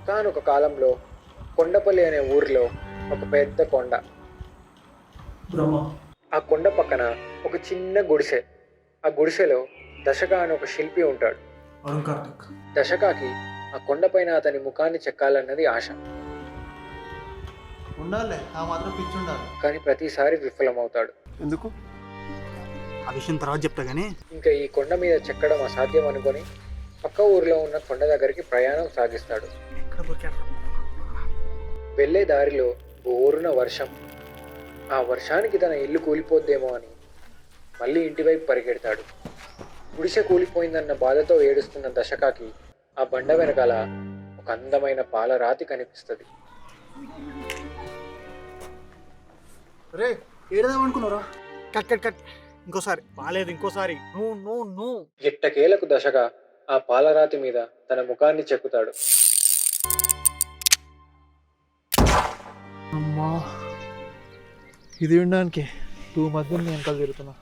ఒకానొక కాలంలో కొండపల్లి అనే ఊరిలో ఒక పెద్ద కొండ. బ్రహ్మ. ఆ కొండ పక్కన ఒక చిన్న గుడిసె. ఆ గుడిసెలో దశక అనే ఒక శిల్పి ఉంటాడు. అరుణ్ కార్తిక్. దశకాకి ఆ కొండపైన అతని ముఖాన్ని చెక్కాలన్నది ఆశ. ఉండాలి, ఆ మాత్రం పిచ్చి ఉండాలి. కానీ ప్రతిసారి విఫలమవుతాడు. ఎందుకు? ఆ విషయం తర్వాత చెప్తా గానీ ఇంకా ఈ కొండ మీద చెక్కడం అసాధ్యం అనుకొని పక్క ఊరిలో ఉన్న కొండ దగ్గరికి ప్రయాణం సాగిస్తాడు. వెళ్ళే దారిలో ఓరున వర్షం. ఆ వర్షానికి తన ఇల్లు కూలిపోద్దేమో అని మళ్ళీ ఇంటివైపు పరిగెడతాడు. గుడిసె కూలిపోయిందన్న బాధతో ఏడుస్తున్న దశకాకి ఆ బండ వెనకాల ఒక అందమైన పాలరాతి కనిపిస్తుంది. రే, ఏడదాం అనుకున్నారా? Cut cut cut. ఇంకోసారి బాలేదు, ఇంకోసారి. No no no. ఎట్టకేలకు దశగా ఆ పాలరాతి మీద తన ముఖాన్ని చెక్కుతాడు. అమ్మా, ఇది వినడానికి 2 మధ్య నేను వెనకాల తిరుగుతున్నా.